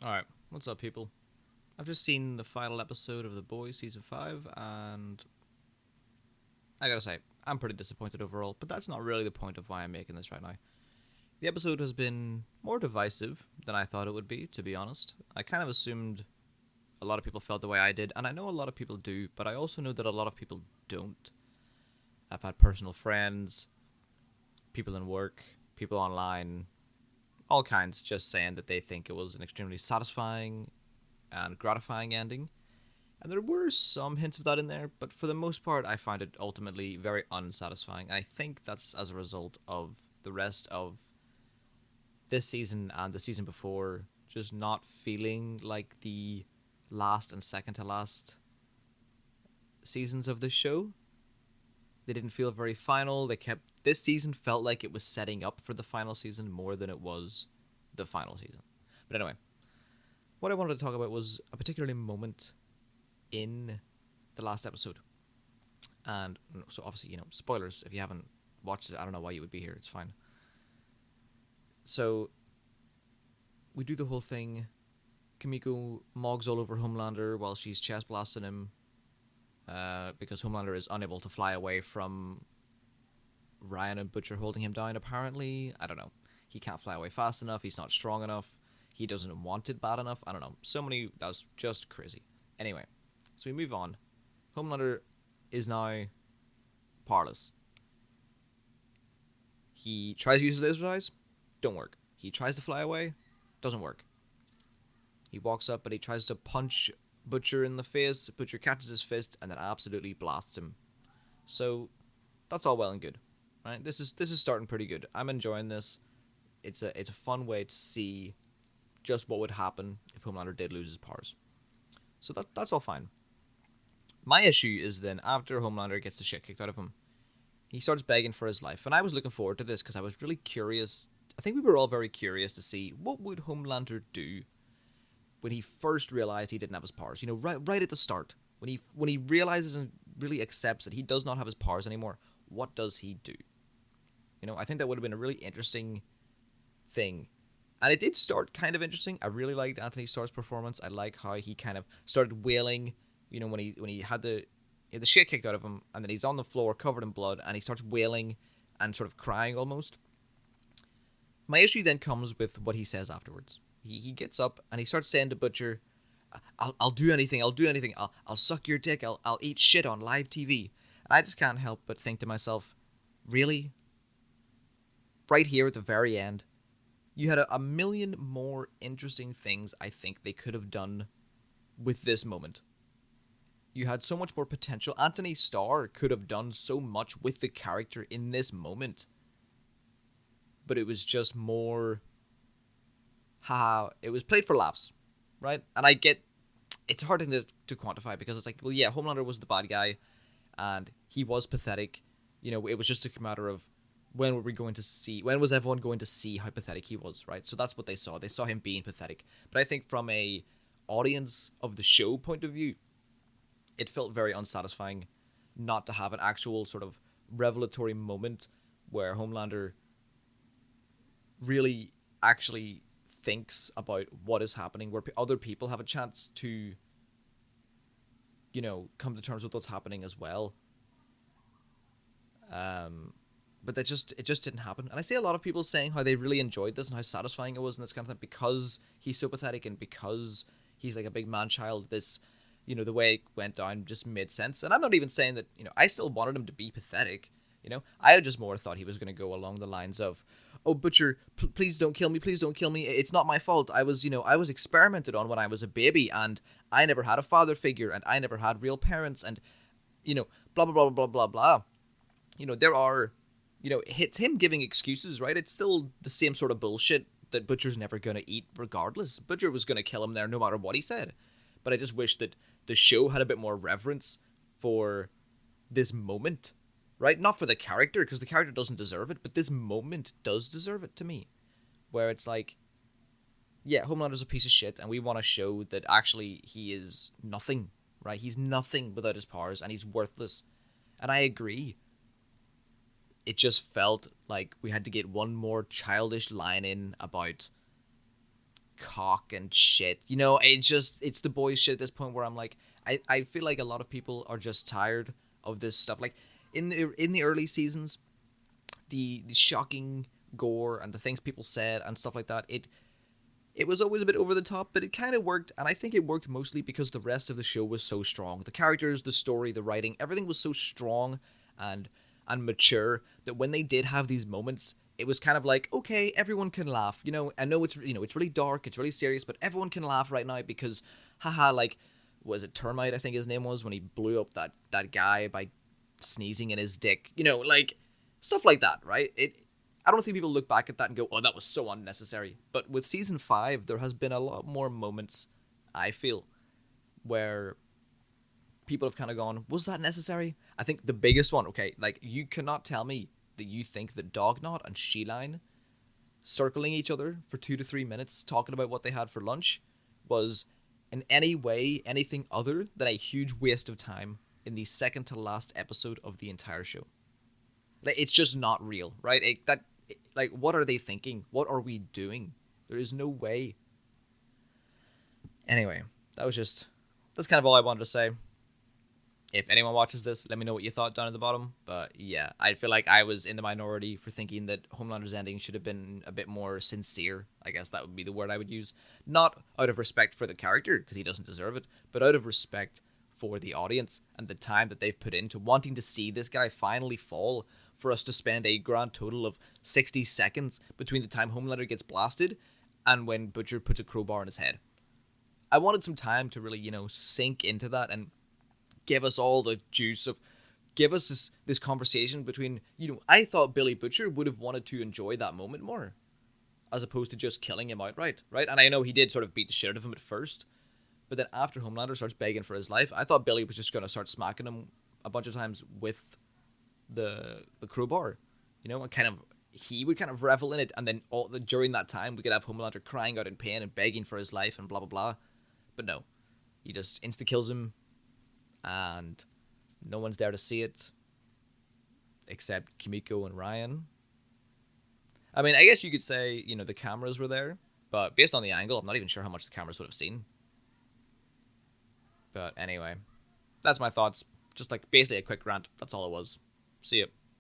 Alright, what's up, people? I've just seen the final episode of The Boys Season 5, and I gotta say, I'm pretty disappointed overall, but that's not really the point of why I'm making this right now. The episode has been more divisive than I thought it would be, to be honest. I kind of assumed a lot of people felt the way I did, and I know a lot of people do, but I also know that a lot of people don't. I've had personal friends, people in work, people online, all kinds just saying that they think it was an extremely satisfying and gratifying ending. And there were some hints of that in there, but for the most part, I find it ultimately very unsatisfying. I think that's as a result of the rest of this season and the season before just not feeling like the last and second to last seasons of this show. They didn't feel very final. This season felt like it was setting up for the final season more than it was the final season. But anyway, what I wanted to talk about was a particular moment in the last episode. And so obviously, spoilers if you haven't watched it. I don't know why you would be here. It's fine. So we do the whole thing. Kimiko mogs all over Homelander while she's chest blasting him, because Homelander is unable to fly away from Ryan and Butcher holding him down. Apparently, I don't know. He can't fly away fast enough. He's not strong enough. He doesn't want it bad enough. I don't know. That was just crazy. Anyway, so we move on. Homelander is now powerless. He tries to use his laser eyes, don't work. He tries to fly away, doesn't work. He walks up, but he tries to punch Butcher in the face. Butcher catches his fist and then absolutely blasts him. So that's all well and good, right? This is starting pretty good. I'm enjoying this. It's a fun way to see just what would happen if Homelander did lose his powers. So that's all fine. My issue is then after Homelander gets the shit kicked out of him, he starts begging for his life, and I was looking forward to this because I was really curious. I think we were all very curious to see what would Homelander do when he first realized he didn't have his powers. Right at the start, when he realizes and really accepts that he does not have his powers anymore. What does he do? I think that would have been a really interesting thing. And it did start kind of interesting. I really liked Anthony Starr's performance. I like how he kind of started wailing. When he had the shit kicked out of him, and then he's on the floor covered in blood, and he starts wailing and sort of crying almost. My issue then comes with what he says afterwards. He gets up and he starts saying to Butcher, "I'll do anything. I'll do anything. I'll suck your dick. I'll eat shit on live TV." And I just can't help but think to myself, really? Right here at the very end, you had a million more interesting things I think they could have done with this moment. You had so much more potential. Anthony Starr could have done so much with the character in this moment. But it was just more, it was played for laughs, right? And I get, it's hard to quantify because it's like, well, yeah, Homelander was the bad guy and he was pathetic. It was just a matter of when was everyone going to see how pathetic he was, right? So that's what they saw. They saw him being pathetic. But I think from a audience of the show point of view, it felt very unsatisfying not to have an actual sort of revelatory moment where Homelander really actually thinks about what is happening, where other people have a chance to, come to terms with what's happening as well. But it just didn't happen. And I see a lot of people saying how they really enjoyed this and how satisfying it was and this kind of thing because he's so pathetic and because he's like a big man child. The way it went down just made sense. And I'm not even saying that, I still wanted him to be pathetic. I just more thought he was going to go along the lines of, "Oh, Butcher, please don't kill me. Please don't kill me. It's not my fault. I was experimented on when I was a baby and I never had a father figure and I never had real parents and, blah, blah, blah, blah, blah, blah." There are, it's him giving excuses, right? It's still the same sort of bullshit that Butcher's never going to eat regardless. Butcher was going to kill him there no matter what he said. But I just wish that the show had a bit more reverence for this moment, right? Not for the character, because the character doesn't deserve it, but this moment does deserve it to me. Where it's like, yeah, Homelander's a piece of shit, and we want to show that actually he is nothing, right? He's nothing without his powers, and he's worthless. And I agree. It just felt like we had to get one more childish line in about cock and shit. It's the boys shit at this point where I'm like, I feel like a lot of people are just tired of this stuff. Like in the early seasons, the shocking gore and the things people said and stuff like that, it was always a bit over the top, but it kind of worked, and I think it worked mostly because the rest of the show was so strong. The characters, the story, the writing, everything was so strong and mature that when they did have these moments, it was kind of like, okay, everyone can laugh. I know it's really dark, it's really serious, but everyone can laugh right now because, haha, like, was it Termite, I think his name was, when he blew up that guy by sneezing in his dick. Like, stuff like that, right? I don't think people look back at that and go, oh, that was so unnecessary. But with season 5, there has been a lot more moments, I feel, where people have kind of gone, was that necessary? I think the biggest one, okay, like, you cannot tell me that you think that Dognot and Sheline circling each other for 2 to 3 minutes talking about what they had for lunch was in any way anything other than a huge waste of time in the second to last episode of the entire show. Like, it's just not real, right? Like, what are they thinking? What are we doing? There is no way. Anyway, that's kind of all I wanted to say. If anyone watches this, let me know what you thought down at the bottom. But yeah, I feel like I was in the minority for thinking that Homelander's ending should have been a bit more sincere. I guess that would be the word I would use. Not out of respect for the character, because he doesn't deserve it, but out of respect for the audience and the time that they've put into wanting to see this guy finally fall, for us to spend a grand total of 60 seconds between the time Homelander gets blasted and when Butcher puts a crowbar in his head. I wanted some time to really, sink into that and give us all the juice of, give us this conversation between, I thought Billy Butcher would have wanted to enjoy that moment more, as opposed to just killing him outright, right? And I know he did sort of beat the shit out of him at first, but then after Homelander starts begging for his life, I thought Billy was just going to start smacking him a bunch of times with the crowbar, and kind of he would kind of revel in it, and then during that time we could have Homelander crying out in pain and begging for his life and blah blah blah. But no, he just insta kills him, and no one's there to see it except Kimiko and Ryan. I mean, I guess you could say the cameras were there, but based on the angle, I'm not even sure how much the cameras would have seen. But anyway, that's my thoughts. Just like basically a quick rant. That's all it was. See ya.